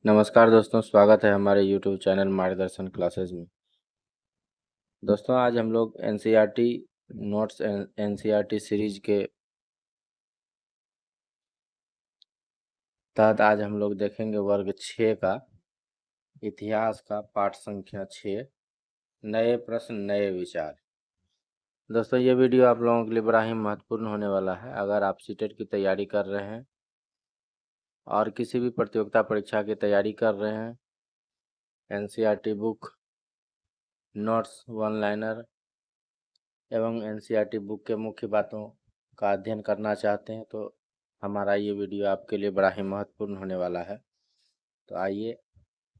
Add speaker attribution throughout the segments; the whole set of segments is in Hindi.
Speaker 1: नमस्कार दोस्तों, स्वागत है हमारे YouTube चैनल मार्गदर्शन क्लासेस में। दोस्तों, आज हम लोग एनसीईआरटी नोट्स एनसीईआरटी सीरीज के तहत आज हम लोग देखेंगे वर्ग 6 का इतिहास का पाठ संख्या 6 नए प्रश्न नए विचार। दोस्तों, ये वीडियो आप लोगों के लिए बड़ा ही महत्वपूर्ण होने वाला है। अगर आप सीटेट की तैयारी कर रहे हैं और किसी भी प्रतियोगिता परीक्षा की तैयारी कर रहे हैं, NCERT book, notes, one liner एवं एनसीईआरटी बुक के मुख्य बातों का अध्ययन करना चाहते हैं तो हमारा ये वीडियो आपके लिए बड़ा ही महत्वपूर्ण होने वाला है। तो आइए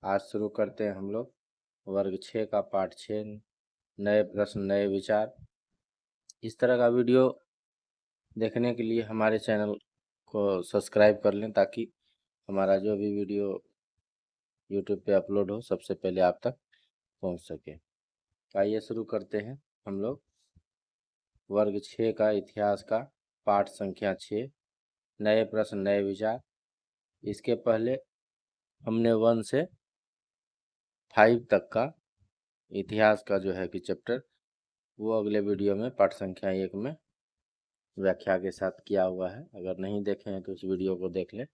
Speaker 1: आज शुरू करते हैं हम लोग वर्ग 6 का पाठ 6 नए प्रश्न नए विचार। इस तरह का वीडियो देखने के लिए हमारे चैनल को सब्सक्राइब कर लें ताकि हमारा जो भी वीडियो यूट्यूब पे अपलोड हो सबसे पहले आप तक पहुंच सके। तो आइए शुरू करते हैं हम लोग वर्ग 6 का इतिहास का पाठ संख्या 6 नए प्रश्न नए विचार। इसके पहले हमने 1 से 5 तक का इतिहास का जो है कि चैप्टर वो अगले वीडियो में पाठ संख्या 1 में व्याख्या के साथ किया हुआ है। अगर नहीं देखे हैं तो इस वीडियो को देख लें।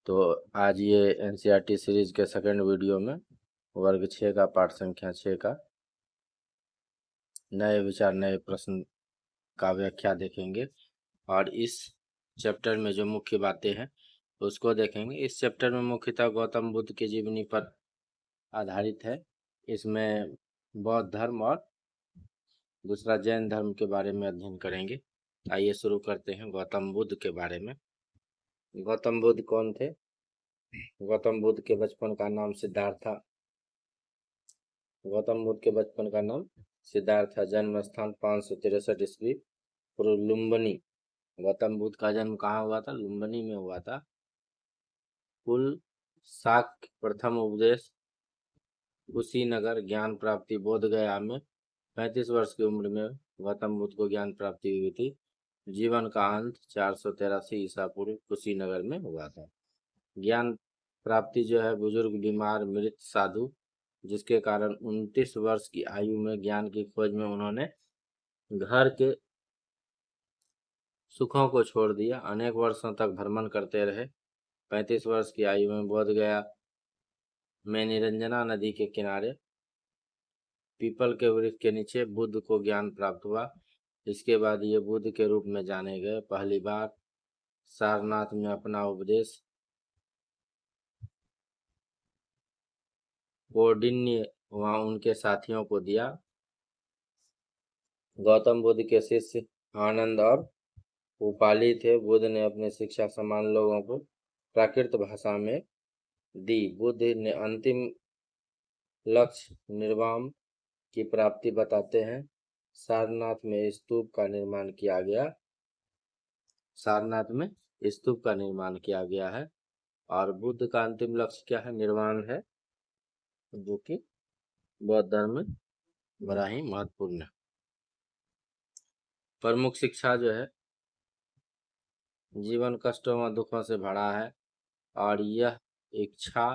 Speaker 1: तो आज ये एनसीईआरटी सीरीज के सेकंड वीडियो में वर्ग 6 का पाठ संख्या 6 का नए विचार नए प्रश्न का व्याख्या देखेंगे और इस चैप्टर में जो मुख्य बातें हैं उसको देखेंगे। इस चैप्टर में मुख्यतः गौतम बुद्ध की जीवनी पर आधारित है। इसमें बौद्ध धर्म और दूसरा जैन धर्म के बारे में अध्ययन करेंगे। आइए शुरू करते हैं गौतम बुद्ध के बारे में। गौतम बुद्ध कौन थे? गौतम बुद्ध के बचपन का नाम सिद्धार्थ था। गौतम बुद्ध के बचपन का नाम सिद्धार्थ था। जन्म स्थान 563 ईस्वी पूर्व लुम्बिनी। गौतम बुद्ध का जन्म कहाँ हुआ था? लुम्बिनी में हुआ था। कुल शाक्य प्रथम उपदेश कुशीनगर ज्ञान प्राप्ति बोध गया में 35 वर्ष की उम्र में गौतम बुद्ध को ज्ञान प्राप्ति हुई थी। जीवन का अंत 483 ईसा पूर्व कुशीनगर में हुआ था। ज्ञान प्राप्ति जो है बुजुर्ग बीमार मृत साधु जिसके कारण 29 वर्ष की आयु में ज्ञान की खोज में उन्होंने घर के सुखों को छोड़ दिया। अनेक वर्षों तक भ्रमण करते रहे। 35 वर्ष की आयु में बोध गया में निरंजना नदी के किनारे पीपल के वृक्ष के नीचे बुद्ध को ज्ञान प्राप्त हुआ। इसके बाद ये बुद्ध के रूप में जाने गए। पहली बार सारनाथ में अपना उपदेश कौंडिन्य वहाँ उनके साथियों को दिया। गौतम बुद्ध के शिष्य आनंद और उपाली थे। बुद्ध ने अपनी शिक्षा समान लोगों को प्राकृत भाषा में दी। बुद्ध ने अंतिम लक्ष्य निर्वाण की प्राप्ति बताते हैं। सारनाथ में स्तूप का निर्माण किया गया। सारनाथ में स्तूप का निर्माण किया गया है और बुद्ध का अंतिम लक्ष्य क्या है? निर्वाण है, जो कि बौद्ध धर्म में बड़ा ही महत्वपूर्ण है। प्रमुख शिक्षा जो है जीवन कष्टों व दुखों से भरा है और यह इच्छा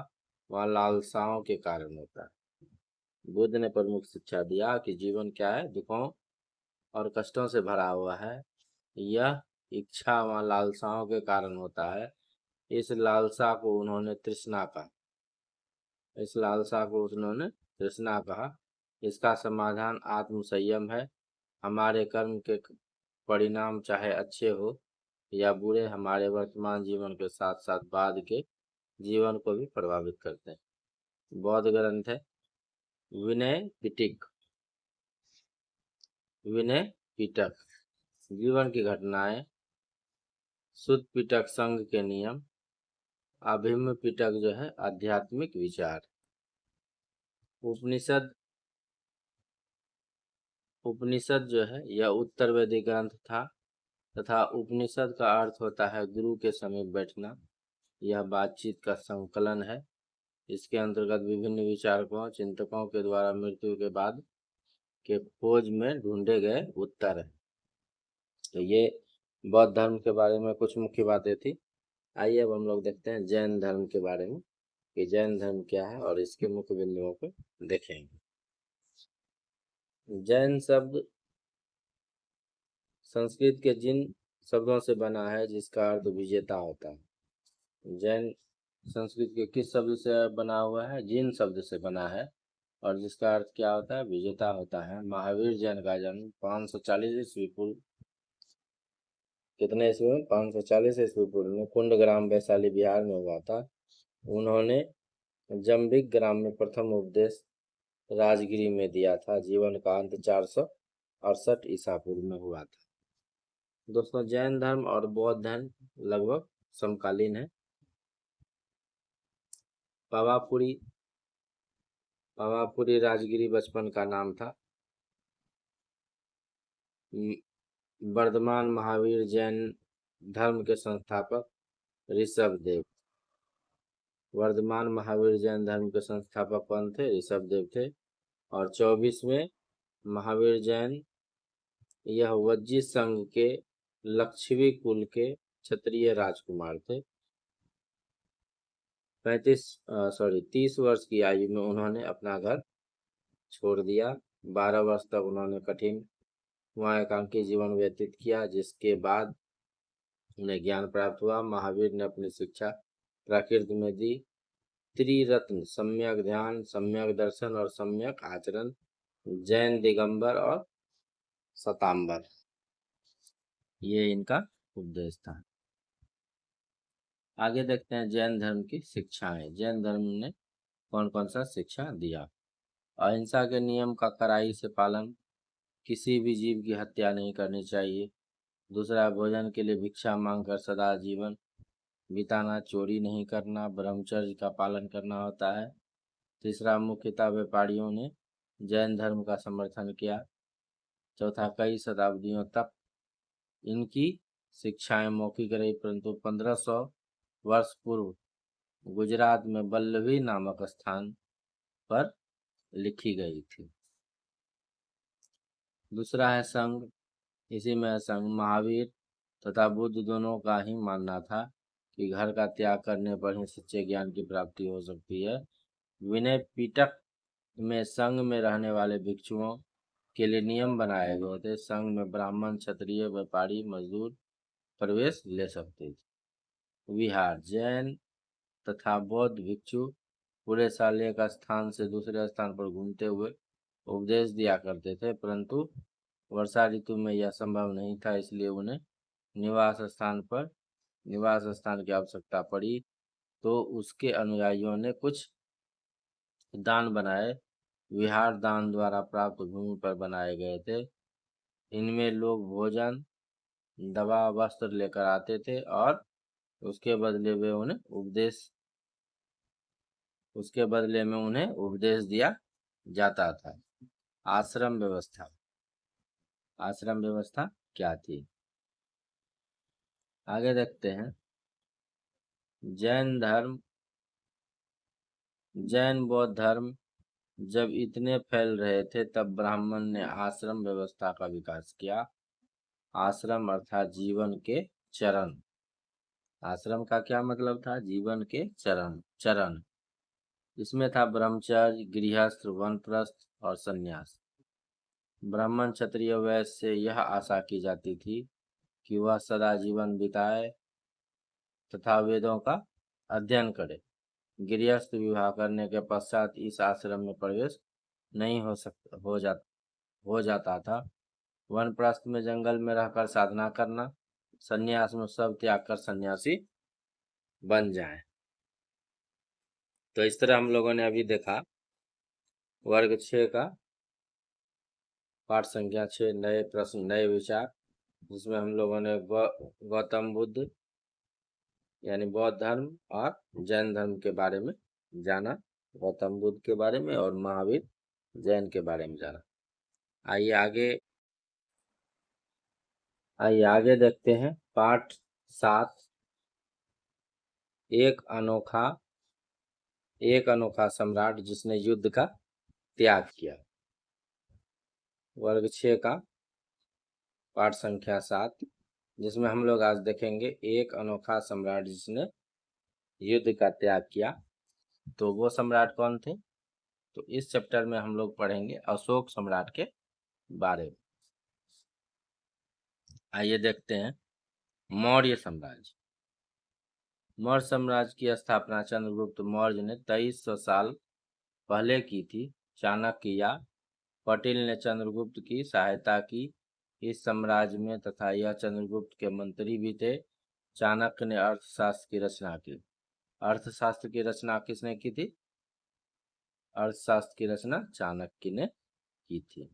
Speaker 1: व लालसाओं के कारण होता है। बुद्ध ने प्रमुख शिक्षा दिया कि जीवन क्या है? दुखों और कष्टों से भरा हुआ है। यह इच्छा व लालसाओं के कारण होता है। इस लालसा को उन्होंने तृष्णा कहा। इस लालसा को उन्होंने तृष्णा कहा। इसका समाधान आत्म संयम है। हमारे कर्म के परिणाम चाहे अच्छे हो या बुरे हमारे वर्तमान जीवन के साथ साथ बाद के जीवन को भी प्रभावित करते हैं। बौद्ध ग्रंथ है विनय पिटक। विनय पिटक जीवन की घटनाएं, शुद्ध पिटक संघ के नियम, अभिम्न पिटक जो है आध्यात्मिक विचार। उपनिषद उपनिषद जो है यह उत्तर वैदिक ग्रंथ था तथा उपनिषद का अर्थ होता है गुरु के समीप बैठना। यह बातचीत का संकलन है। इसके अंतर्गत विभिन्न विचारकों चिंतकों के द्वारा मृत्यु के बाद के खोज में ढूंढे गए उत्तर है। तो ये बौद्ध धर्म के बारे में कुछ मुख्य बातें थी। आइए अब हम लोग देखते हैं जैन धर्म के बारे में। कि जैन धर्म क्या है और इसके मुख्य बिंदुओं को देखेंगे। जैन शब्द संस्कृत के जिन शब्दों से बना है जिसका अर्थ विजेता होता है। जैन संस्कृत के किस शब्द से बना हुआ है? जिन शब्द से बना है और जिसका अर्थ क्या होता है? विजेता होता है। महावीर जैन का जन्म 540 ईस्वी पूर्व, कितने ईस्वी में? 540 ईस्वी पूर्व में कुंडग्राम वैशाली बिहार में हुआ था। उन्होंने जम्बिक ग्राम में प्रथम उपदेश राजगिरी में दिया था। जीवन का अंत 468 ईसा पूर्व में हुआ था। दोस्तों, जैन धर्म और बौद्ध धर्म लगभग समकालीन है। पावापुरी राजगिरी बचपन का नाम था। वर्धमान महावीर जैन धर्म के संस्थापक ऋषभदेव। वर्धमान महावीर जैन धर्म के संस्थापक कौन थे? ऋषभदेव थे। और 24वें महावीर जैन यह वज्जी संघ के लक्षवी कुल के क्षत्रिय राजकुमार थे। 30 वर्ष की आयु में उन्होंने अपना घर छोड़ दिया। 12 वर्ष तक उन्होंने कठिन वहाँ एकांकी जीवन व्यतीत किया, जिसके बाद उन्हें ज्ञान प्राप्त हुआ। महावीर ने अपनी शिक्षा प्रकृति में दी। त्रिरत्न सम्यक ध्यान, सम्यक दर्शन और सम्यक आचरण, जैन दिगंबर और शतांबर, ये इनका उपदेश था। आगे देखते हैं जैन धर्म की शिक्षाएं। जैन धर्म ने कौन कौन सा शिक्षा दिया? अहिंसा के नियम का कड़ाई से पालन, किसी भी जीव की हत्या नहीं करनी चाहिए। दूसरा, भोजन के लिए भिक्षा मांगकर सदा जीवन बिताना, चोरी नहीं करना, ब्रह्मचर्य का पालन करना होता है। तीसरा, मुख्यतः व्यापारियों ने जैन धर्म का समर्थन किया। चौथा, कई शताब्दियों तक इनकी शिक्षाएं मौखिक रही, परंतु 1500 वर्ष पूर्व गुजरात में वल्लभी नामक स्थान पर लिखी गई थी। दूसरा है संघ। इसी में संघ। महावीर तथा बुद्ध दोनों का ही मानना था कि घर का त्याग करने पर ही सच्चे ज्ञान की प्राप्ति हो सकती है। विनय पिटक में संघ में रहने वाले भिक्षुओं के लिए नियम बनाए गए थे। संघ में ब्राह्मण, क्षत्रिय, व्यापारी, मजदूर प्रवेश ले सकते थे। विहार। जैन तथा बौद्ध भिक्षु पूरे साल एक स्थान से दूसरे स्थान पर घूमते हुए उपदेश दिया करते थे, परंतु वर्षा ऋतु में यह संभव नहीं था, इसलिए उन्हें निवास स्थान की आवश्यकता पड़ी। तो उसके अनुयायियों ने कुछ दान बनाए। विहार दान द्वारा प्राप्त भूमि पर बनाए गए थे। इनमें लोग भोजन, दवा, वस्त्र लेकर आते थे और उसके बदले में उन्हें उपदेश दिया जाता था। आश्रम व्यवस्था। आश्रम व्यवस्था क्या थी? आगे देखते हैं। जैन बौद्ध धर्म जब इतने फैल रहे थे, तब ब्राह्मण ने आश्रम व्यवस्था का विकास किया। आश्रम अर्थात जीवन के चरण। आश्रम का क्या मतलब था? जीवन के चरण। इसमें था ब्रह्मचर्य, गृहस्थ, वानप्रस्थ और संन्यास। ब्राह्मण, क्षत्रिय, वैश्य से यह आशा की जाती थी कि वह सदा जीवन बिताए तथा वेदों का अध्ययन करे। गृहस्थ विवाह करने के पश्चात इस आश्रम में प्रवेश नहीं हो जाता था। वानप्रस्थ में जंगल में रहकर साधना करना। संन्यास में सब त्याग कर सन्यासी बन जाए। तो इस तरह हम लोगों ने अभी देखा वर्ग 6 का पाठ संख्या 6, नए प्रश्न नए विचार, जिसमें हम लोगों ने गौतम बुद्ध यानी बौद्ध धर्म और जैन धर्म के बारे में जाना। गौतम बुद्ध के बारे में और महावीर जैन के बारे में जाना। आइए आगे देखते हैं पाठ 7, एक अनोखा सम्राट जिसने युद्ध का त्याग किया। वर्ग 6 का पाठ संख्या 7, जिसमें हम लोग आज देखेंगे एक अनोखा सम्राट जिसने युद्ध का त्याग किया। तो वो सम्राट कौन थे? तो इस चैप्टर में हम लोग पढ़ेंगे अशोक सम्राट के बारे में। आइए देखते हैं मौर्य साम्राज्य। मौर्य साम्राज्य की स्थापना चंद्रगुप्त मौर्य ने 2300 साल पहले की थी। चाणक्य या पटेल ने चंद्रगुप्त की सहायता की इस साम्राज्य में, तथा यह चंद्रगुप्त के मंत्री भी थे। चाणक्य ने अर्थशास्त्र की रचना की। अर्थशास्त्र की रचना किसने की थी? अर्थशास्त्र की रचना चाणक्य ने की थी।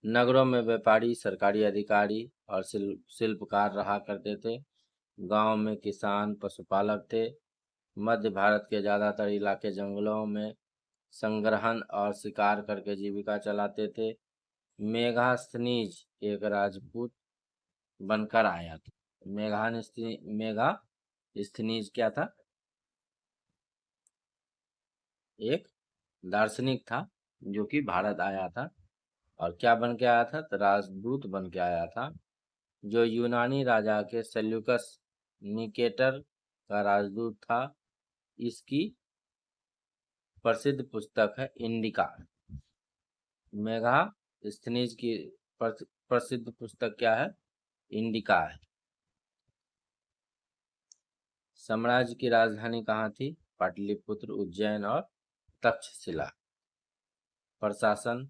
Speaker 1: नगरों में व्यापारी, सरकारी अधिकारी और शिल्पकार रहा करते थे। गांव में किसान, पशुपालक थे। मध्य भारत के ज़्यादातर इलाके जंगलों में संग्रहण और शिकार करके जीविका चलाते थे। मेगास्थनीज एक राजपूत बनकर आया था। मेगास्थनीज क्या था? एक दार्शनिक था जो कि भारत आया था। और क्या बन के आया था? तो राजदूत बन के आया था, जो यूनानी राजा के सेल्यूकस निकेटर का राजदूत था। इसकी प्रसिद्ध पुस्तक है इंडिका। मेगास्थनीज की प्रसिद्ध पुस्तक क्या है? इंडिका है। साम्राज्य की राजधानी कहाँ थी? पाटलिपुत्र, उज्जैन और तक्षशिला। प्रशासन,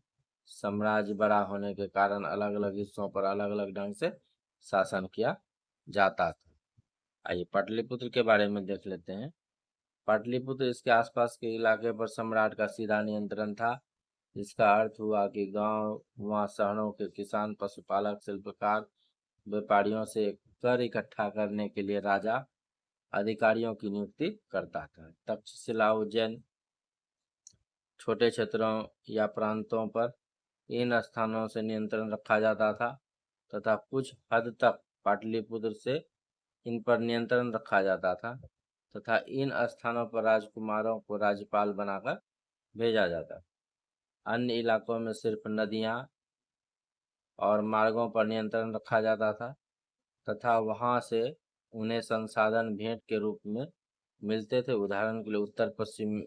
Speaker 1: साम्राज्य बड़ा होने के कारण अलग अलग हिस्सों पर अलग अलग ढंग से शासन किया जाता था। आइए पाटलिपुत्र के बारे में देख लेते हैं। पाटलिपुत्र इसके आसपास के इलाके पर सम्राट का सीधा नियंत्रण था। इसका अर्थ हुआ कि गांव वहाँ शहरों के किसान, पशुपालक, शिल्पकार, व्यापारियों से कर इकट्ठा करने के लिए राजा अधिकारियों की नियुक्ति करता था। तक्षशिला, उज्जैन छोटे क्षेत्रों या प्रांतों पर इन स्थानों से नियंत्रण रखा जाता था, तथा कुछ हद तक पाटलिपुत्र से इन पर नियंत्रण रखा जाता था, तथा इन स्थानों पर राजकुमारों को राज्यपाल बनाकर भेजा जाता। अन्य इलाकों में सिर्फ नदियां और मार्गों पर नियंत्रण रखा जाता था, तथा वहां से उन्हें संसाधन भेंट के रूप में मिलते थे। उदाहरण के लिए उत्तर पश्चिम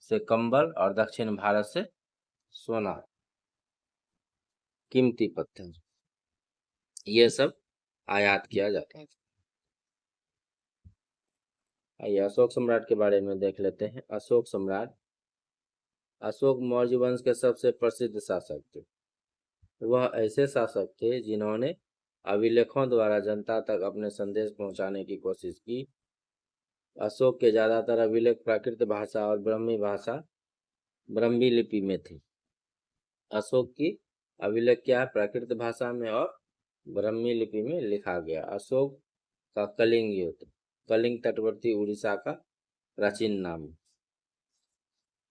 Speaker 1: से कंबल और दक्षिण भारत से सोना, कीमती पत्थर, ये सब आयात किया जाता था। आइए अशोक सम्राट के बारे में देख लेते हैं। अशोक सम्राट, अशोक मौर्य वंश के सबसे प्रसिद्ध शासक थे। वह ऐसे शासक थे जिन्होंने अभिलेखों द्वारा जनता तक अपने संदेश पहुंचाने की कोशिश की। अशोक के ज्यादातर अभिलेख प्राकृत भाषा और ब्रह्मी लिपि में थे। अशोक की अभिलेख क्या है? प्राकृत भाषा में और ब्रह्मी लिपि में लिखा गया। अशोक का कलिंग युद्ध, कलिंग तटवर्ती उड़ीसा का प्राचीन नाम।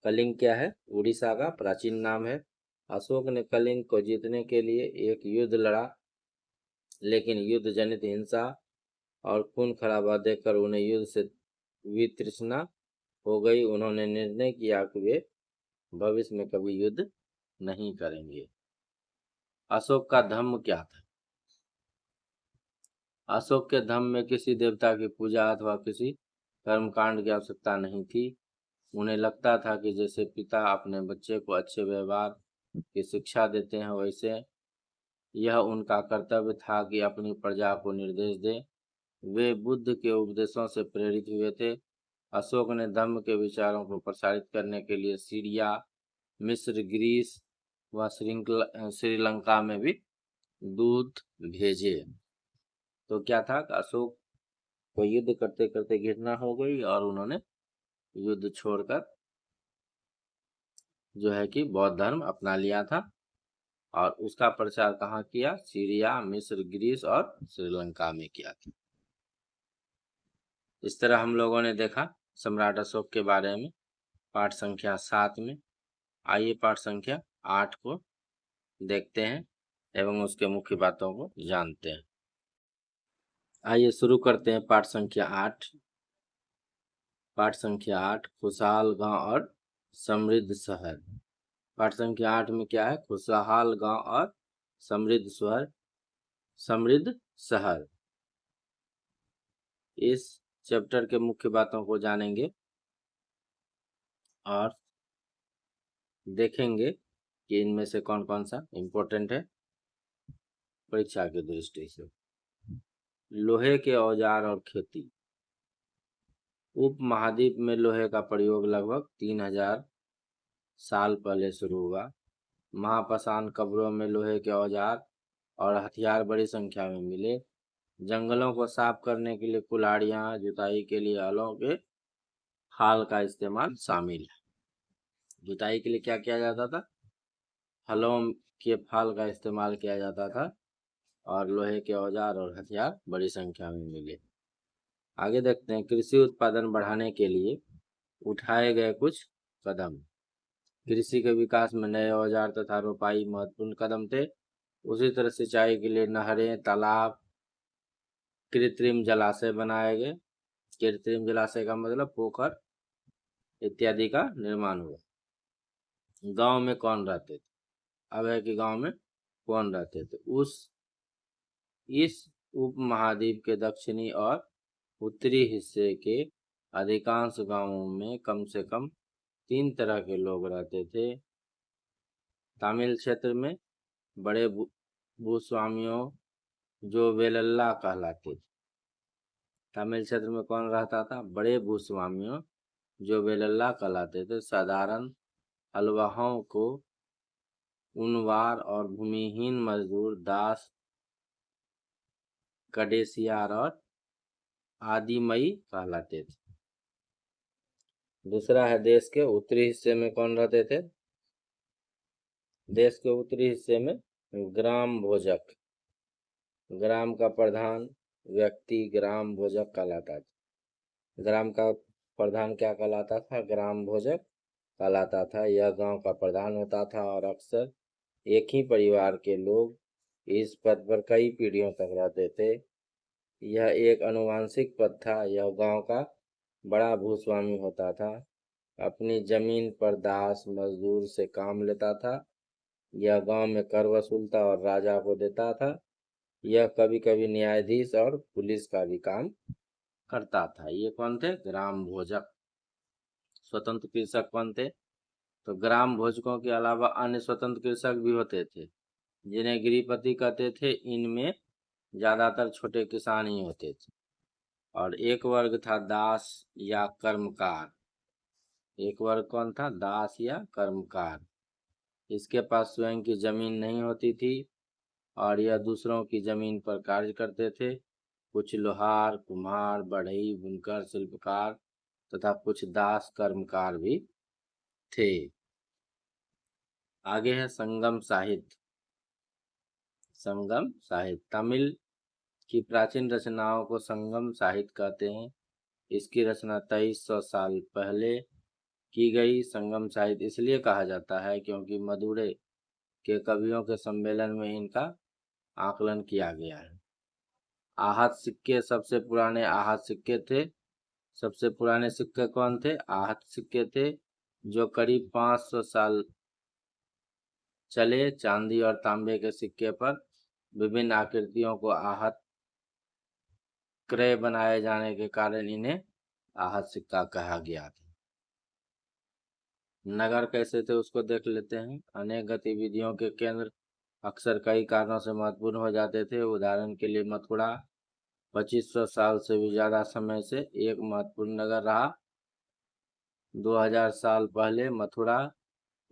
Speaker 1: कलिंग क्या है? उड़ीसा का प्राचीन नाम है। अशोक ने कलिंग को जीतने के लिए एक युद्ध लड़ा, लेकिन युद्ध जनित हिंसा और खून खराबा देखकर उन्हें युद्ध से वितृष्णा हो गई। उन्होंने निर्णय किया कि वे भविष्य में कभी युद्ध नहीं करेंगे। अशोक का धर्म क्या था? अशोक के धर्म में किसी देवता की पूजा अथवा किसी कर्मकांड की आवश्यकता नहीं थी। उन्हें लगता था कि जैसे पिता अपने बच्चे को अच्छे व्यवहार की शिक्षा देते हैं, वैसे यह उनका कर्तव्य था कि अपनी प्रजा को निर्देश दें। वे बुद्ध के उपदेशों से प्रेरित हुए थे। अशोक ने धर्म के विचारों को प्रसारित करने के लिए सीरिया, मिस्र, ग्रीस व श्रीलंका में भी दूत भेजे। तो क्या था? अशोक को युद्ध करते करते घृणा हो गई और उन्होंने युद्ध छोड़कर जो है कि बौद्ध धर्म अपना लिया था, और उसका प्रचार कहाँ किया? सीरिया, मिस्र, ग्रीस और श्रीलंका में किया था। इस तरह हम लोगों ने देखा सम्राट अशोक के बारे में पाठ संख्या 7 में। आइए पाठ संख्या 8 को देखते हैं एवं उसके मुख्य बातों को जानते हैं। आइए शुरू करते हैं पाठ संख्या 8। पाठ संख्या 8, खुशहाल गांव और समृद्ध शहर। पाठ संख्या 8 में क्या है? खुशहाल गांव और समृद्ध शहर। इस चैप्टर के मुख्य बातों को जानेंगे। और देखेंगे कि इनमें से कौन कौन सा इम्पोर्टेंट है परीक्षा की दृष्टि से। लोहे के औजार और खेती। उप महाद्वीप में लोहे का प्रयोग लगभग 3000 साल पहले शुरू हुआ। महापाषाण कब्रों में लोहे के औजार और हथियार बड़ी संख्या में मिले। जंगलों को साफ करने के लिए कुल्हाड़ियां, जुताई के लिए हलों के फाल का इस्तेमाल शामिल है। जुताई के लिए क्या किया जाता था? हलों के फाल का इस्तेमाल किया जाता था और लोहे के औजार और हथियार बड़ी संख्या में मिले। आगे देखते हैं, कृषि उत्पादन बढ़ाने के लिए उठाए गए कुछ कदम। कृषि के विकास में नए औजार तथा रोपाई महत्वपूर्ण कदम थे। उसी तरह सिंचाई के लिए नहरें, तालाब, कृत्रिम जलाशय बनाए गए। कृत्रिम जलाशय का मतलब पोखर इत्यादि का निर्माण हुआ। गांव में कौन रहते थे? अब है कि गांव में कौन रहते थे? इस उपमहाद्वीप के दक्षिणी और उत्तरी हिस्से के अधिकांश गांवों में कम से कम 3 तरह के लोग रहते थे। तमिल क्षेत्र में बड़े भूस्वामियों जो वेलल्ला कहलाते थे। तमिल क्षेत्र में कौन रहता था? बड़े भूस्वामियों जो वेलल्ला कहलाते थे। साधारण हलवाहों को उनवार और भूमिहीन मजदूर दास, कडेसियार और आदिमई कहलाते थे। दूसरा है, देश के उत्तरी हिस्से में कौन रहते थे? देश के उत्तरी हिस्से में ग्राम भोजक। ग्राम का प्रधान व्यक्ति ग्राम भोजक कहलाता था। ग्राम का प्रधान क्या कहलाता था? ग्राम भोजक कहलाता था। यह गांव का प्रधान होता था और अक्सर एक ही परिवार के लोग इस पद पर कई पीढ़ियों तक रहते थे। यह एक आनुवंशिक पद था। यह गांव का बड़ा भूस्वामी होता था। अपनी जमीन पर दास मजदूर से काम लेता था। यह गांव में कर वसूलता और राजा को देता था। यह कभी कभी न्यायाधीश और पुलिस का भी काम करता था। ये कौन थे? ग्राम भोजक। स्वतंत्र कृषक कौन थे? तो ग्राम भोजकों के अलावा अन्य स्वतंत्र कृषक भी होते थे जिन्हें गृहपति कहते थे। इनमें ज्यादातर छोटे किसान ही होते थे। और एक वर्ग था दास या कर्मकार। एक वर्ग कौन था? दास या कर्मकार। इसके पास स्वयं की जमीन नहीं होती थी और यह दूसरों की जमीन पर कार्य करते थे। कुछ लोहार, कुम्हार, बढ़ई, बुनकर, शिल्पकार तथा कुछ दास कर्मकार भी थे। आगे है संगम साहित्य। संगम साहित्य तमिल की प्राचीन रचनाओं को संगम साहित्य कहते हैं। इसकी रचना 2300 साल पहले की गई। संगम साहित्य इसलिए कहा जाता है क्योंकि मदुरै के कवियों के सम्मेलन में इनका आकलन किया गया है। आहत सिक्के सबसे पुराने आहत सिक्के थे। सबसे पुराने सिक्के कौन थे? आहत सिक्के थे जो करीब 500 साल चले। चांदी और तांबे के सिक्के पर विभिन्न आकृतियों को आहत क्रय बनाए जाने के कारण इन्हें आहत सिक्का कहा गया था। नगर कैसे थे उसको देख लेते हैं। अनेक गतिविधियों के केंद्र अक्सर कई कारणों से महत्वपूर्ण हो जाते थे। उदाहरण के लिए मथुरा 2500 साल से भी ज्यादा समय से एक महत्वपूर्ण नगर रहा। 2000 साल पहले मथुरा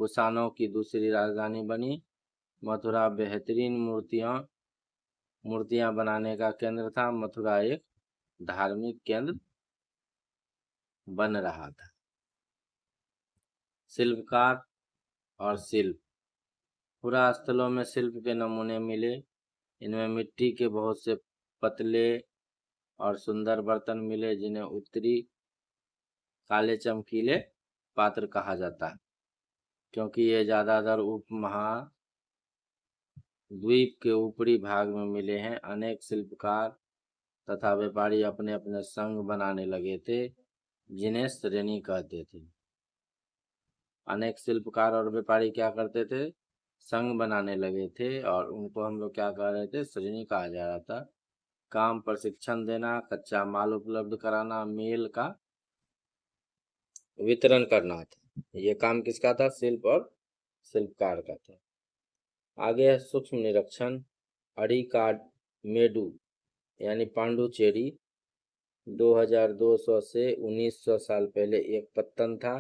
Speaker 1: कुषाणों की दूसरी राजधानी बनी। मथुरा बेहतरीन मूर्तियां बनाने का केंद्र था। मथुरा एक धार्मिक केंद्र बन रहा था। शिल्पकार और शिल्प। पुरा स्थलों में शिल्प के नमूने मिले। इनमें मिट्टी के बहुत से पतले और सुंदर बर्तन मिले जिन्हें उत्तरी काले चमकीले पात्र कहा जाता है क्योंकि ये ज्यादातर उपमहाद्वीप के ऊपरी भाग में मिले हैं। अनेक शिल्पकार तथा व्यापारी अपने अपने संघ बनाने लगे थे जिन्हें श्रेणी कहते थे। अनेक शिल्पकार और व्यापारी क्या करते थे? संघ बनाने लगे थे और उनको हम लोग क्या कह रहे थे? श्रेणी कहा जा रहा था। काम प्रशिक्षण देना, कच्चा माल उपलब्ध कराना, मेल का वितरण करना था। ये काम किसका था? शिल्प और शिल्पकार का था। आगे है सूक्ष्म निरीक्षण। अरिकामेडु यानी पांडुचेरी 2200 से 1900 साल पहले एक पत्तन था।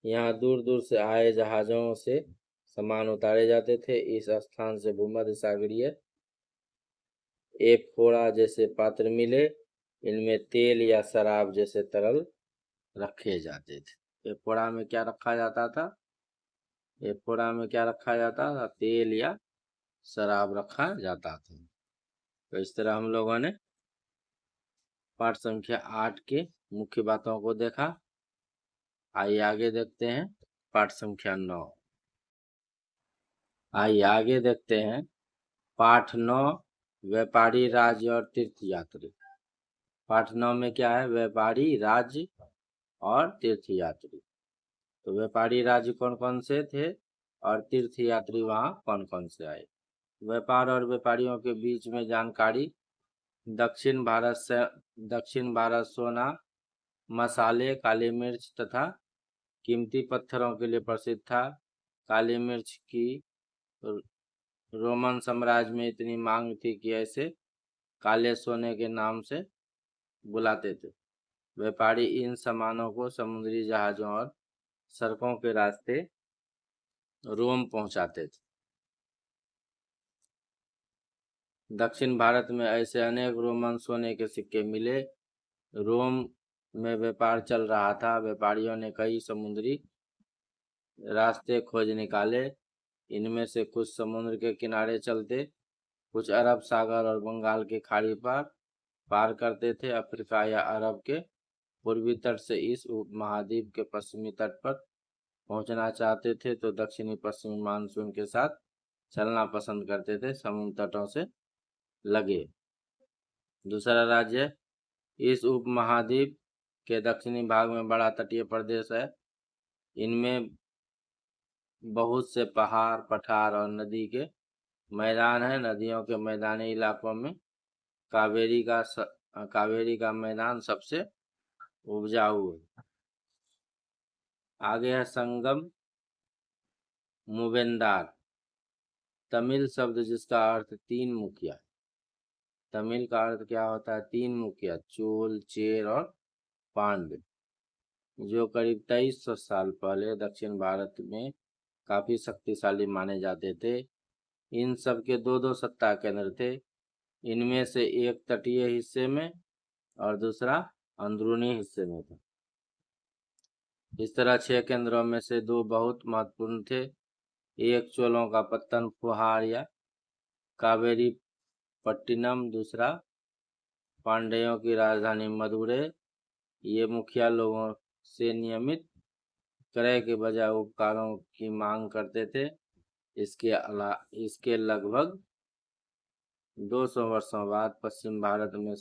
Speaker 1: यहाँ दूर दूर से आए जहाजों से सामान उतारे जाते थे। इस स्थान से भूमध्य सागरीय एफोरा जैसे पात्र मिले। इनमें तेल या शराब जैसे तरल रखे जाते थे। एफोरा में क्या रखा जाता था? एफोरा में क्या रखा जाता था? तेल या शराब रखा जाता था। तो इस तरह हम लोगों ने पाठ संख्या 8 के मुख्य बातों को देखा। आइए आगे देखते हैं पाठ संख्या 9। आइए आगे देखते हैं पाठ 9 व्यापारी, राज्य और तीर्थ यात्री। पाठ 9 में क्या है? व्यापारी, राज्य और तीर्थ यात्री। तो व्यापारी राज्य कौन कौन से थे और तीर्थ यात्री वहाँ कौन कौन से आए? व्यापार और व्यापारियों के बीच में जानकारी। दक्षिण भारत सोना, मसाले, काली मिर्च तथा कीमती पत्थरों के लिए प्रसिद्ध था। काली मिर्च की रोमन साम्राज्य में इतनी मांग थी कि ऐसे काले सोने के नाम से बुलाते थे। व्यापारी इन सामानों को समुद्री जहाजों और सड़कों के रास्ते रोम पहुंचाते थे। दक्षिण भारत में ऐसे अनेक रोमन सोने के सिक्के मिले। रोम में व्यापार चल रहा था। व्यापारियों ने कई समुद्री रास्ते खोज निकाले। इनमें से कुछ समुद्र के किनारे चलते, कुछ अरब सागर और बंगाल की खाड़ी पर पार करते थे। अफ्रीका या अरब के पूर्वी तट से इस उपमहाद्वीप के पश्चिमी तट पर पहुंचना चाहते थे तो दक्षिणी पश्चिमी मानसून के साथ चलना पसंद करते थे। समुद्र तटों से लगे। दूसरा राज्य, इस उपमहाद्वीप के दक्षिणी भाग में बड़ा तटीय प्रदेश है। इनमें बहुत से पहाड़, पठार और नदी के मैदान है। नदियों के मैदानी इलाकों में कावेरी का मैदान सबसे उपजाऊ है। आगे है संगम, मूवेंदार। तमिल शब्द जिसका अर्थ तीन मुखिया। तमिल का अर्थ क्या होता है? तीन मुखिया, चोल, चेर और पांड्य, जो करीब 2300 साल पहले दक्षिण भारत में काफी शक्तिशाली माने जाते थे। इन सब के दो दो सत्ता केंद्र थे। इनमें से एक तटीय हिस्से में और दूसरा अंदरूनी हिस्से में था। इस तरह 6 केंद्रों में से 2 बहुत महत्वपूर्ण थे। एक चोलों का पत्तन फुहार या कावेरी पट्टिनम, दूसरा पांड्यों की राजधानी मदुरै। ये मुखिया लोगों से नियमित क्रय के बजाय उपकारों की मांग करते थे। इसके लगभग 200 वर्षों बाद पश्चिम भारत में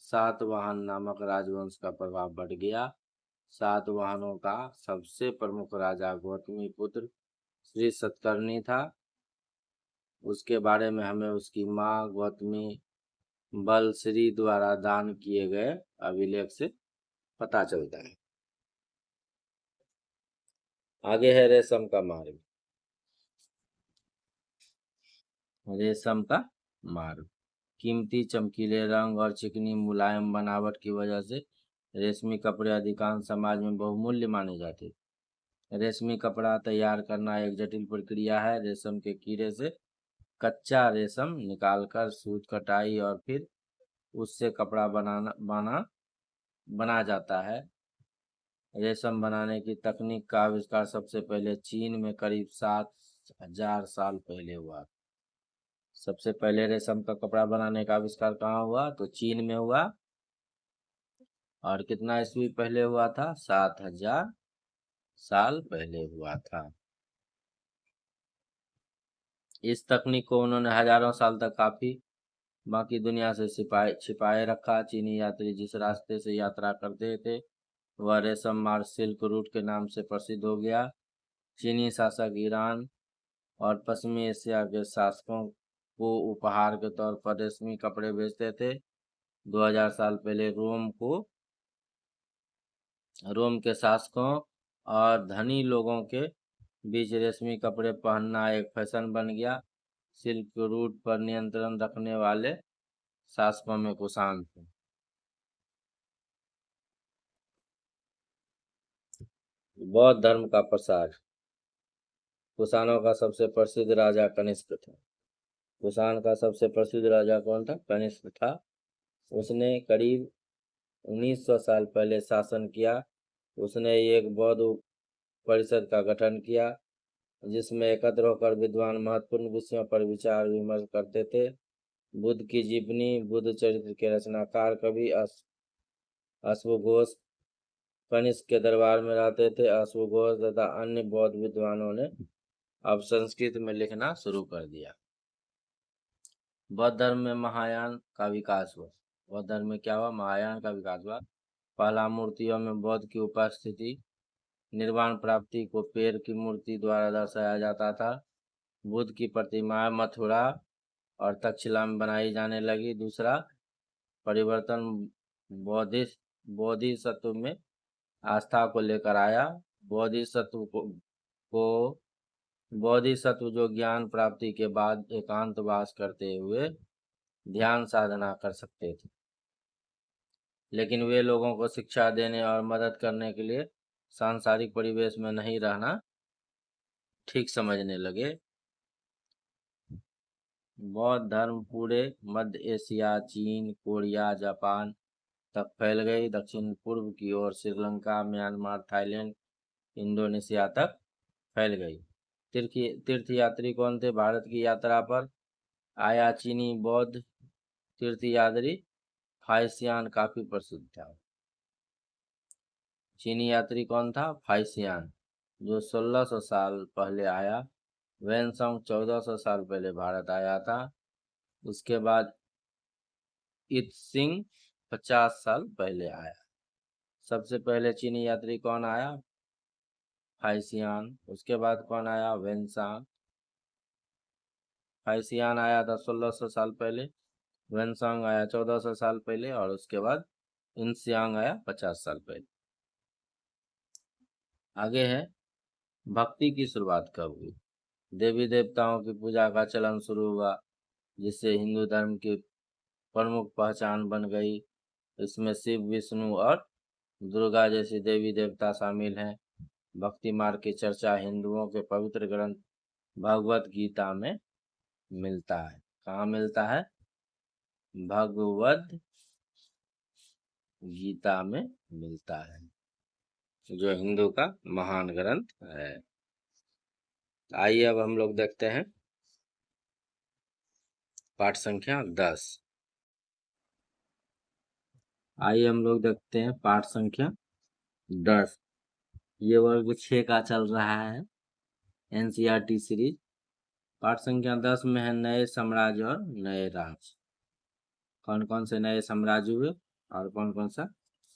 Speaker 1: सातवाहन नामक राजवंश का प्रभाव बढ़ गया। सातवाहनों का सबसे प्रमुख राजा गौतमी पुत्र श्री सतकर्णी था। उसके बारे में हमें उसकी माँ गौतमी बलश्री द्वारा दान किए गए अभिलेख से पता चलता है। आगे है रेशम का मार्ग। रेशम का मार्ग कीमती चमकीले रंग और चिकनी मुलायम बनावट की वजह से रेशमी कपड़े अधिकांश समाज में बहुमूल्य माने जाते। रेशमी कपड़ा तैयार करना एक जटिल प्रक्रिया है। रेशम के कीड़े से कच्चा रेशम निकालकर सूत कटाई और फिर उससे कपड़ा बना जाता है। रेशम बनाने की तकनीक का आविष्कार सबसे पहले चीन में करीब 7000 साल पहले हुआ। सबसे पहले रेशम का कपड़ा बनाने का आविष्कार कहाँ हुआ? तो चीन में हुआ। और कितना ईस्वी पहले हुआ था? 7000 साल पहले हुआ था। इस तकनीक को उन्होंने हजारों साल तक काफी बाकी दुनिया से छिपाए रखा। चीनी यात्री जिस रास्ते से यात्रा करते थे वह रेशम मार्ग सिल्क रूट के नाम से प्रसिद्ध हो गया। चीनी शासक ईरान और पश्चिमी एशिया के शासकों को उपहार के तौर पर रेशमी कपड़े बेचते थे। 2000 साल पहले रोम को रोम के शासकों और धनी लोगों के बीच रेशमी कपड़े पहनना एक फैशन बन गया। सिल्क रूट पर नियंत्रण रखने वाले शासकों में कुषाण थे। बौद्ध धर्म का प्रसार। कुषाणों का सबसे प्रसिद्ध राजा कनिष्क था। कुषाण का सबसे प्रसिद्ध राजा कौन था? कनिष्क था। उसने करीब 1900 साल पहले शासन किया। उसने एक बौद्ध परिषद का गठन किया जिसमें एकत्र होकर विद्वान महत्वपूर्ण विषयों पर विचार विमर्श करते थे। बुद्ध की जीवनी, बुद्ध चरित्र के रचनाकार कवि अश्वघोष कनिष्क के दरबार में रहते थे। अश्वघोष तथा अन्य बौद्ध विद्वानों ने अब संस्कृत में लिखना शुरू कर दिया। बौद्ध धर्म में महायान का विकास हुआ। बौद्ध धर्म में क्या हुआ? महायान का विकास हुआ। पहला मूर्तियों में बुद्ध की उपस्थिति, निर्वाण प्राप्ति को पेड़ की मूर्ति द्वारा दर्शाया जाता था। बुद्ध की प्रतिमाएं मथुरा और तक्षशिला में बनाई जाने लगी। दूसरा परिवर्तन बोधिसत्व में आस्था को लेकर आया। बोधिसत्व जो ज्ञान प्राप्ति के बाद एकांतवास करते हुए ध्यान साधना कर सकते थे, लेकिन वे लोगों को शिक्षा देने और मदद करने के लिए सांसारिक परिवेश में नहीं रहना ठीक समझने लगे। बौद्ध धर्म पूरे मध्य एशिया, चीन, कोरिया, जापान तक फैल गई। दक्षिण पूर्व की ओर श्रीलंका, म्यांमार, थाईलैंड, इंडोनेशिया तक फैल गई। तीर्थयात्री कौन थे? भारत की यात्रा पर आया चीनी बौद्ध तीर्थयात्री फाइसियान काफी प्रसिद्ध था। चीनी यात्री कौन था? फाइसियान, जो 1600 साल पहले आया। वैनसोंग 1400 साल पहले भारत आया था। उसके बाद इत्सिंग 50 साल पहले आया। सबसे पहले चीनी यात्री कौन आया? फाइसियान। उसके बाद कौन आया? वेनसांग। फाइसियान आया था 1600 साल पहले, वेनसांग आया 1400 साल पहले और उसके बाद इंसियांग आया 50 साल पहले। आगे है भक्ति की शुरुआत कब हुई? देवी देवताओं की पूजा का चलन शुरू हुआ जिससे हिंदू धर्म की प्रमुख पहचान बन गई। इसमें शिव, विष्णु और दुर्गा जैसी देवी देवता शामिल हैं। भक्ति मार्ग की चर्चा हिंदुओं के पवित्र ग्रंथ भगवत गीता में मिलता है। कहाँ मिलता है? भगवत गीता में मिलता है, जो हिंदू का महान ग्रंथ है। आइए अब हम लोग देखते हैं पाठ संख्या 10। आइए हम लोग देखते हैं पाठ संख्या 10। ये वर्ग 6 का चल रहा है एनसीईआरटी सीरीज। पाठ संख्या 10 में है नए साम्राज्य और नए राज्य। कौन कौन से नए साम्राज्य हुए और कौन कौन सा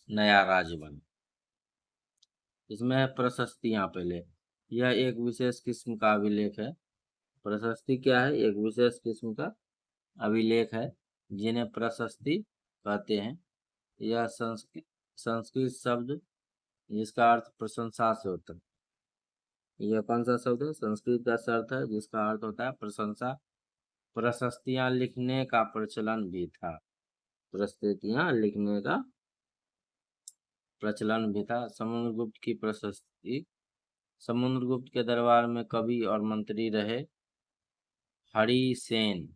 Speaker 1: नया राज्य बना। इसमें है प्रशस्तियां। पहले यह एक विशेष किस्म का अभिलेख है। प्रशस्ति क्या है? एक विशेष किस्म का अभिलेख है जिन्हें प्रशस्ति कहते हैं। यह संस्कृत शब्द जिसका अर्थ प्रशंसा से होता है। यह कौन सा शब्द है? संस्कृत का शब्द है जिसका अर्थ होता है प्रशंसा। प्रशस्तियां लिखने का प्रचलन भी था। प्रशस्तियां लिखने का प्रचलन भी था। समुद्रगुप्त की प्रशस्ति। समुद्रगुप्त के दरबार में कवि और मंत्री रहे हरिसेन।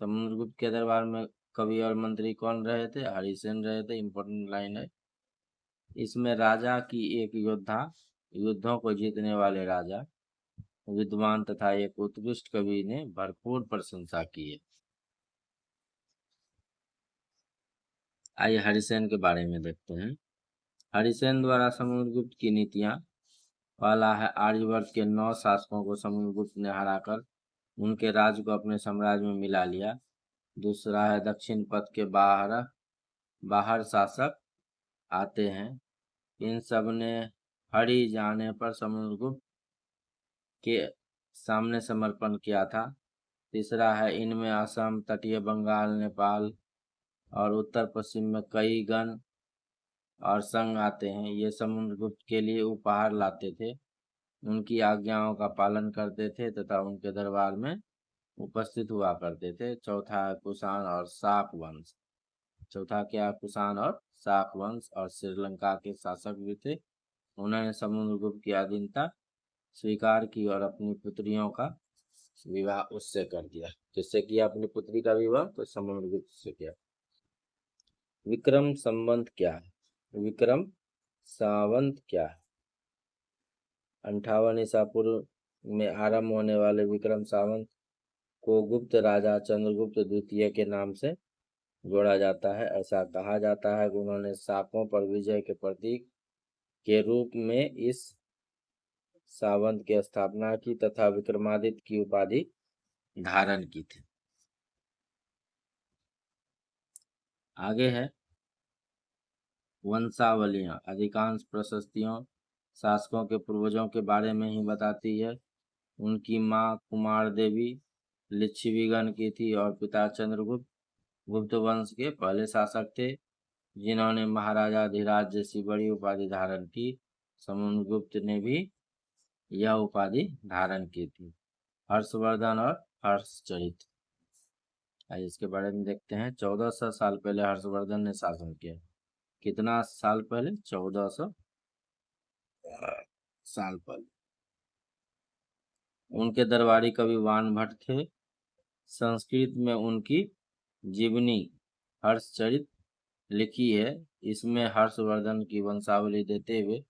Speaker 1: समुद्रगुप्त के दरबार में कवि और मंत्री कौन रहे थे? हरिसेन रहे थे। इंपॉर्टेंट लाइन है। इसमें राजा की एक योद्धा, युद्धों को जीतने वाले राजा, विद्वान तथा एक उत्कृष्ट कवि ने भरपूर प्रशंसा की है। आइए हरिसेन के बारे में देखते हैं। हरिसेन द्वारा समुद्रगुप्त की नीतियां। पहला है आर्यवर्त के 9 शासकों को समुद्रगुप्त ने हराकर उनके राज्य को अपने साम्राज्य में मिला लिया। दूसरा है दक्षिण पथ के बाहर शासक आते हैं। इन सब ने हरि जाने पर समुद्रगुप्त के सामने समर्पण किया था। तीसरा है इनमें असम, तटीय बंगाल, नेपाल और उत्तर पश्चिम में कई गण और संग आते हैं। ये समुद्रगुप्त के लिए उपहार लाते थे, उनकी आज्ञाओं का पालन करते थे तथा उनके दरबार में उपस्थित हुआ करते थे। चौथा है कुषाण और शाक वंश। चौथा क्या, कुषाण और शाक वंश, और श्रीलंका के शासक भी थे। उन्होंने समुद्रगुप्त की अधीनता स्वीकार की और अपनी पुत्रियों का विवाह उससे कर दिया। किससे किया अपनी पुत्री का विवाह? तो समुद्रगुप्त से किया। विक्रम संवत क्या है? विक्रम संवत क्या है? 58 ईसा पूर्व में आरंभ होने वाले विक्रम संवत को गुप्त राजा चंद्रगुप्त द्वितीय के नाम से जोड़ा जाता है। ऐसा कहा जाता है कि उन्होंने शाकों पर विजय के प्रतीक के रूप में इस संवत की स्थापना की तथा विक्रमादित्य की उपाधि धारण की थी। आगे है वंशावलियां। अधिकांश प्रशस्तियों शासकों के पूर्वजों के बारे में ही बताती है। उनकी माँ कुमार देवी लिच्छविगण की थी और पिता चंद्रगुप्त गुप्त वंश के पहले शासक थे, जिन्होंने महाराजा धीराज जैसी बड़ी उपाधि धारण की। समुद्रगुप्त ने भी यह उपाधि धारण की थी। हर्षवर्धन और हर्षचरित, इसके बारे में देखते हैं। 1400 साल पहले हर्षवर्धन ने शासन किया। कितना साल पहले? 1400 साल पहले। उनके दरबारी कवि वानभट्ट थे। संस्कृत में उनकी जीवनी हर्षचरित लिखी है। इसमें हर्षवर्धन की वंशावली देते हुए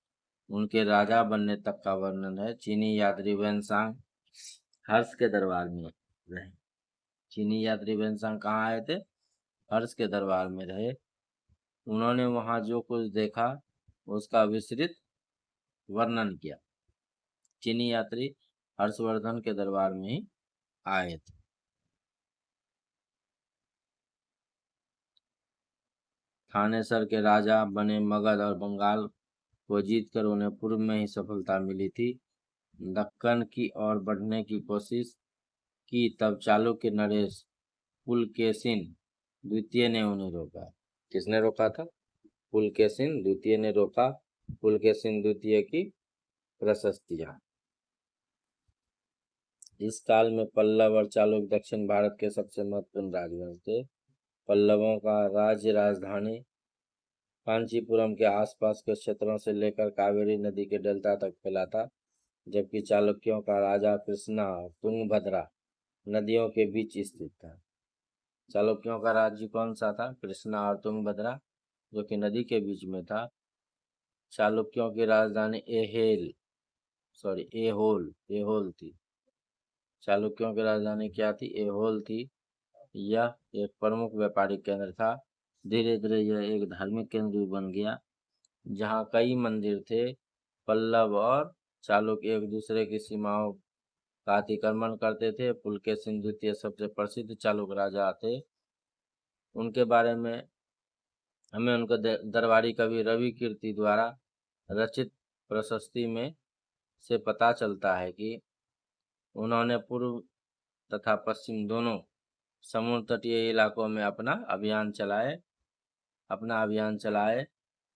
Speaker 1: उनके राजा बनने तक का वर्णन है। चीनी यात्री वेनसांग हर्ष के दरबार में रहे। चीनी यात्री वेनसांग कहाँ आए थे? हर्ष के दरबार में रहे। उन्होंने वहां जो कुछ देखा उसका विस्तृत वर्णन किया। चीनी यात्री हर्षवर्धन के दरबार में ही आए थे। थानेसर के राजा बने मगध और बंगाल को जीतकर उन्हें पूर्व में ही सफलता मिली थी। दक्कन की ओर बढ़ने की कोशिश की, तब चालुक्य नरेश पुलकेशिन द्वितीय ने उन्हें रोका। किसने रोका था? पुलकेशिन द्वितीय ने रोका। पुलकेशिन द्वितीय की प्रशस्तियां। इस काल में पल्लव और चालुक्य दक्षिण भारत के सबसे महत्वपूर्ण राजवंश थे। पल्लवों का राज्य राजधानी कांचीपुरम के आसपास के क्षेत्रों से लेकर कावेरी नदी के डेल्टा तक फैला था, जबकि चालुक्यों का राजा कृष्णा और तुंगभद्रा नदियों के बीच स्थित था। चालुक्यों का राज्य कौन सा था? कृष्णा और तुंगभद्रा, जो कि नदी के बीच में था। चालुक्यों की राजधानी एहोल थी। चालुक्यों की राजधानी क्या थी? एहोल थी। यह एक प्रमुख व्यापारिक केंद्र था। धीरे धीरे यह एक धार्मिक केंद्र भी बन गया, जहाँ कई मंदिर थे। पल्लव और चालुक्य एक दूसरे की सीमाओं का अतिक्रमण करते थे। पुलकेशिन द्वितीय सबसे प्रसिद्ध चालुक्य राजा थे। उनके बारे में हमें उनके दरबारी कवि रवि कीर्ति द्वारा रचित प्रशस्ति में से पता चलता है कि उन्होंने पूर्व तथा पश्चिम दोनों समुद्र तटीय इलाकों में अपना अभियान चलाए।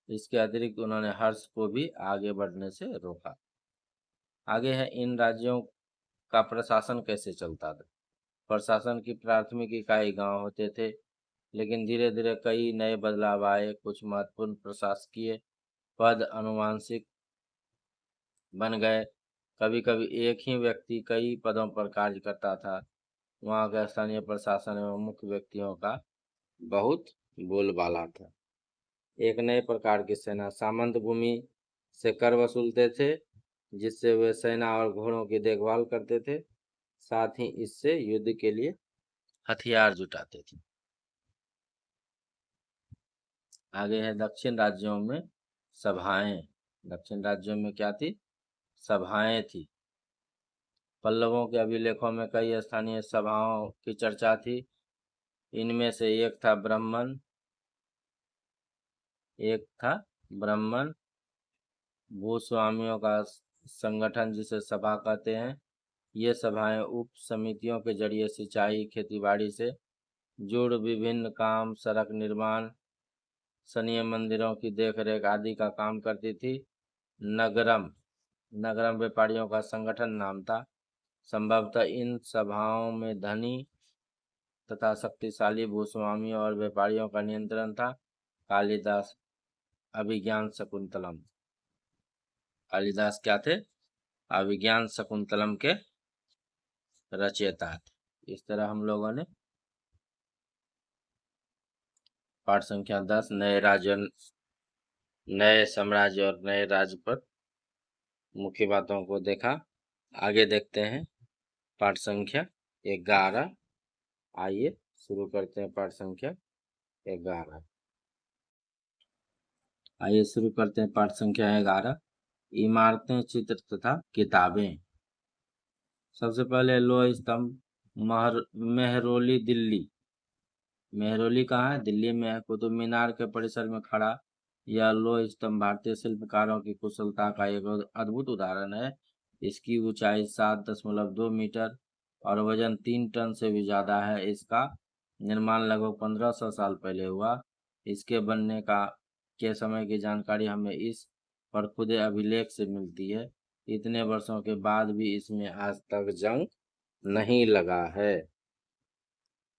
Speaker 1: इसके अतिरिक्त उन्होंने हर्ष को भी आगे बढ़ने से रोका। आगे है इन राज्यों का प्रशासन कैसे चलता था। प्रशासन की प्राथमिक इकाई गांव होते थे, लेकिन धीरे धीरे कई नए बदलाव आए। कुछ महत्वपूर्ण प्रशासकीय पद अनुवांशिक बन गए। कभी कभी एक ही व्यक्ति कई पदों पर कार्य करता था। वहाँ के स्थानीय प्रशासन एवं मुख्य व्यक्तियों का बहुत बोलबाला था। एक नए प्रकार की सेना सामंत भूमि से कर वसूलते थे, जिससे वे सेना और घोड़ों की देखभाल करते थे। साथ ही इससे युद्ध के लिए हथियार जुटाते थे। आगे है दक्षिण राज्यों में सभाएं। दक्षिण राज्यों में क्या थी? सभाएं थी। पल्लवों के अभिलेखों में कई स्थानीय सभाओं की चर्चा थी। इनमें से एक था ब्राह्मण भूस्वामियों का संगठन, जिसे सभा कहते हैं। ये सभाएं उप समितियों के जरिए सिंचाई, खेतीबाड़ी से जुड़ विभिन्न काम, सड़क निर्माण, प्रशंसनीय मंदिरों की देखरेख आदि का काम करती थी। नगरम नगरम व्यापारियों का संगठन नाम था। संभवतः इन सभाओं में धनी तथा शक्तिशाली भूस्वामी और व्यापारियों का नियंत्रण था। कालिदास अभिज्ञान शकुंतलम, कालिदास क्या थे? अभिज्ञान शकुंतलम के रचयिता थे। इस तरह हम लोगों ने पाठ संख्या 10 नए साम्राज्य और नए राज्य पर मुख्य बातों को देखा। आगे देखते हैं पाठ संख्या 11। आइए शुरू करते हैं पाठ संख्या 11। आइए शुरू करते हैं पाठ संख्या 11। इमारतें, चित्र तथा किताबें। सबसे पहले लोह स्तंभ मेहरौली दिल्ली। मेहरौली कहाँ है? दिल्ली में है। कुतुब मीनार के परिसर में खड़ा यह लोह स्तंभ भारतीय शिल्पकारों की कुशलता का एक अद्भुत उदाहरण है। इसकी ऊंचाई 7.2 मीटर और वजन 3 टन से भी ज्यादा है। इसका निर्माण लगभग 1500 साल पहले हुआ। इसके बनने के समय की जानकारी हमें इस पर खुदे अभिलेख से मिलती है। इतने वर्षों के बाद भी इसमें आज तक जंग नहीं लगा है।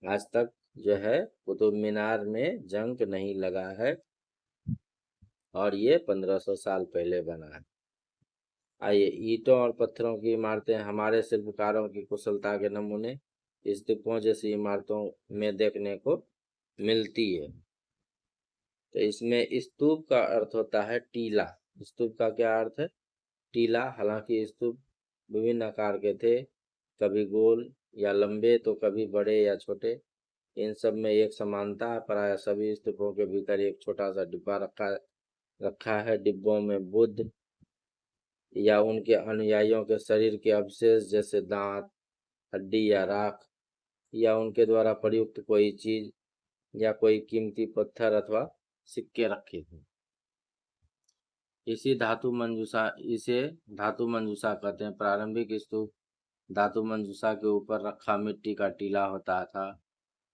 Speaker 1: आज तक जो है कुतुब मीनार में जंग नहीं लगा है और ये 1500 साल पहले बना है। आइए, ईंटों और पत्थरों की इमारतें हमारे शिल्पकारों की कुशलता के नमूने स्तूपों जैसी इमारतों में देखने को मिलती है। तो इसमें स्तूप का अर्थ होता है टीला। स्तूप का क्या अर्थ है? टीला। हालांकि स्तूप विभिन्न आकार के थे, कभी गोल या लंबे तो कभी बड़े या छोटे। इन सब में एक समानता है, प्रायः सभी स्तूपों के भीतर एक छोटा सा डिब्बा रखा है। डिब्बों में बुद्ध या उनके अनुयायियों के शरीर के अवशेष जैसे दांत, हड्डी या राख, या उनके द्वारा प्रयुक्त कोई चीज या कोई कीमती पत्थर अथवा सिक्के रखे थे। इसे धातु मंजूषा कहते हैं। प्रारंभिक स्तूप धातु मंजूषा के ऊपर रखा मिट्टी का टीला होता था।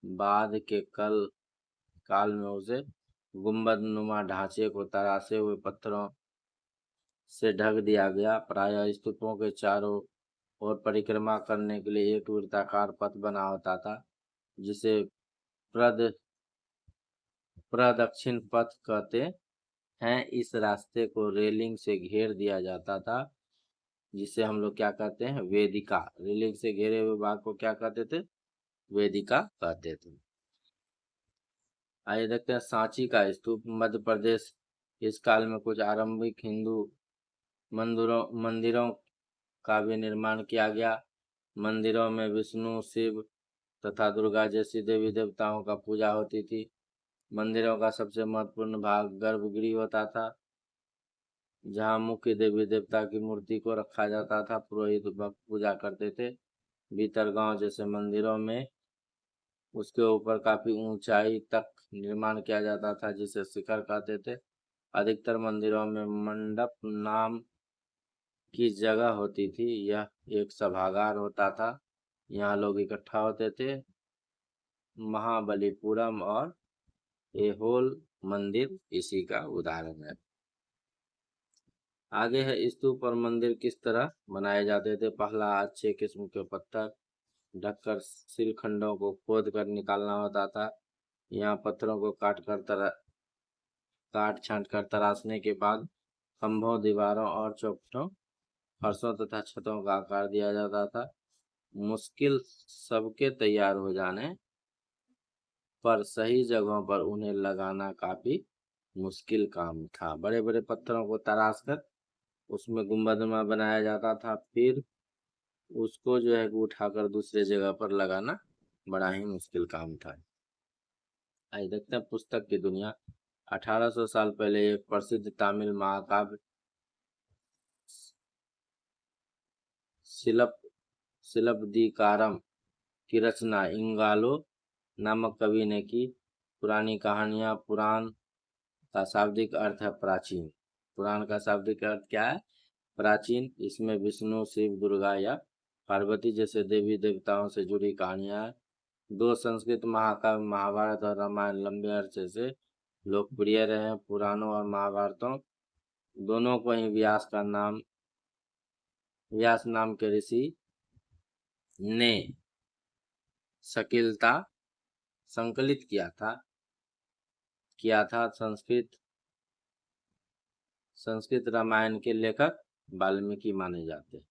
Speaker 1: बाद के काल में उसे गुंबद नुमा ढांचे को तराशे हुए पत्थरों से ढक दिया गया। प्रायः स्तूपों के चारों ओर परिक्रमा करने के लिए एक वृत्ताकार पथ बना होता था, जिसे प्रदक्षिण पथ कहते हैं। इस रास्ते को रेलिंग से घेर दिया जाता था, जिसे हम लोग क्या कहते हैं? वेदिका। रेलिंग से घेरे हुए भाग को क्या कहते थे? वेदिका कहते थे। आइए देखते हैं सांची का स्तूप, मध्य प्रदेश। इस काल में कुछ आरंभिक हिंदू मंदिरों का भी निर्माण किया गया। मंदिरों में विष्णु, शिव तथा दुर्गा जैसी देवी देवताओं का पूजा होती थी। मंदिरों का सबसे महत्वपूर्ण भाग गर्भगृह होता था, जहाँ मुख्य देवी देवता की मूर्ति को रखा जाता था। पुरोहित भक्त पूजा करते थे। भीतरगांव जैसे मंदिरों में उसके ऊपर काफी ऊंचाई तक निर्माण किया जाता था, जिसे शिखर कहते थे। अधिकतर मंदिरों में मंडप नाम की जगह होती थी। यह एक सभागार होता था, यहाँ लोग इकट्ठा होते थे। महाबलीपुरम और ऐहोल मंदिर इसी का उदाहरण है। आगे है स्तूप और मंदिर किस तरह बनाए जाते थे। पहला, अच्छे किस्म के पत्थर ढककर शिलखंडों को खोद कर निकालना होता था। यहाँ पत्थरों को काट छांट कर तराशने के बाद खंभों, दीवारों और चौखटों, फर्शों तथा छतों का आकार दिया जाता था। मुश्किल सबके तैयार हो जाने पर सही जगहों पर उन्हें लगाना काफी मुश्किल काम था। बड़े बड़े पत्थरों को तराश कर उसमें गुंबदनुमा बनाया जाता था, फिर उसको जो है उठाकर दूसरे जगह पर लगाना बड़ा ही मुश्किल काम था। आइए देखते हैं पुस्तक की दुनिया। 1800 साल पहले एक प्रसिद्ध तमिल महाकाव्य शिलप्पदिकारम की रचना इंगालो नामक कवि ने की। पुरानी कहानियां। पुराण का शाब्दिक अर्थ है प्राचीन। पुराण का शाब्दिक अर्थ क्या है? प्राचीन। इसमें विष्णु, शिव, दुर्गा या पार्वती जैसे देवी देवताओं से जुड़ी कहानियां हैं। दो संस्कृत महाकाव्य महाभारत और रामायण लंबे अरसे से लोकप्रिय रहे हैं। पुराणों और महाभारतों दोनों को ही व्यास नाम के ऋषि ने शकीलता संकलित किया था। संस्कृत रामायण के लेखक वाल्मीकि माने जाते हैं।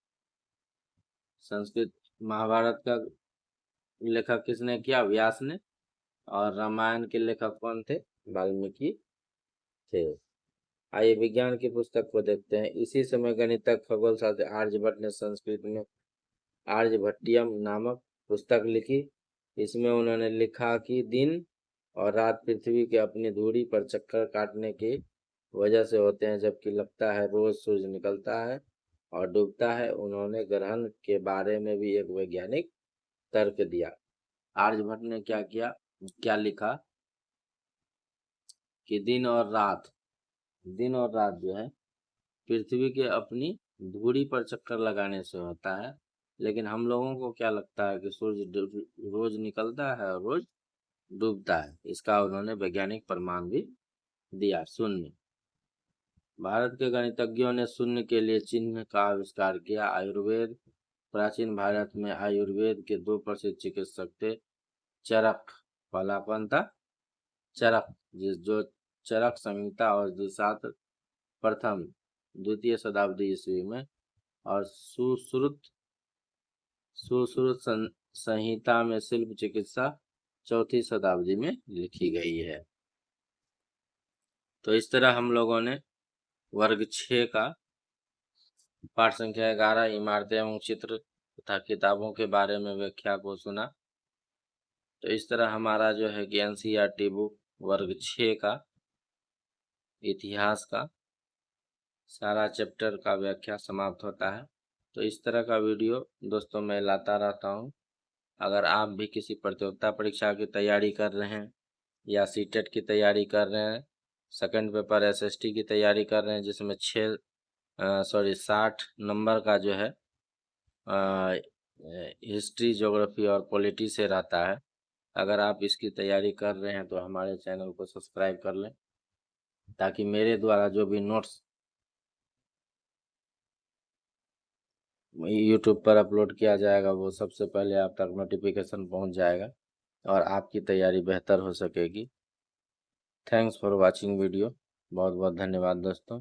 Speaker 1: संस्कृत महाभारत का लेखक किसने किया? व्यास ने। और रामायण के लेखक कौन थे? वाल्मीकि थे। आइए विज्ञान की पुस्तक को देखते हैं। इसी समय गणितज्ञ खगोल शास्त्री आर्यभट्ट ने संस्कृत में आर्यभट्टियम नामक पुस्तक लिखी। इसमें उन्होंने लिखा कि दिन और रात पृथ्वी के अपनी धुरी पर चक्कर काटने की वजह से होते हैं, जबकि लगता है रोज सूर्य निकलता है और डूबता है। उन्होंने ग्रहण के बारे में भी एक वैज्ञानिक तर्क दिया। आर्यभट्ट ने क्या लिखा कि दिन और रात जो है पृथ्वी के अपनी धुरी पर चक्कर लगाने से होता है, लेकिन हम लोगों को क्या लगता है कि सूर्य रोज निकलता है और रोज डूबता है। इसका उन्होंने वैज्ञानिक प्रमाण भी दिया। शून्य। भारत के गणितज्ञों ने शून्य के लिए चिन्ह का आविष्कार किया। आयुर्वेद। प्राचीन भारत में आयुर्वेद के दो प्रसिद्ध चिकित्सक थे। चरक। पहला कौन था? चरक, जो चरक संहिता और द्विशास्त्र प्रथम द्वितीय शताब्दी ईस्वी में, और सुश्रुत संहिता में शिल्प चिकित्सा चौथी शताब्दी में लिखी गई है। तो इस तरह हम लोगों ने वर्ग 6 का पाठ संख्या 11 इमारतें एवं चित्र तथा किताबों के बारे में व्याख्या को सुना। तो इस तरह हमारा जो है कि एनसीईआरटी बुक वर्ग 6 का इतिहास का सारा चैप्टर का व्याख्या समाप्त होता है। तो इस तरह का वीडियो दोस्तों मैं लाता रहता हूँ। अगर आप भी किसी प्रतियोगिता परीक्षा की तैयारी कर रहे हैं या सीटेट की तैयारी कर रहे हैं, सेकंड पेपर एसएसटी की तैयारी कर रहे हैं, जिसमें 60 नंबर का जो है हिस्ट्री, ज्योग्राफी और पॉलिटी से रहता है। अगर आप इसकी तैयारी कर रहे हैं तो हमारे चैनल को सब्सक्राइब कर लें, ताकि मेरे द्वारा जो भी नोट्स यूट्यूब पर अपलोड किया जाएगा वो सबसे पहले आप तक नोटिफिकेशन पहुंच जाएगा और आपकी तैयारी बेहतर हो सकेगी। Thanks for watching video. बहुत बहुत धन्यवाद दोस्तों।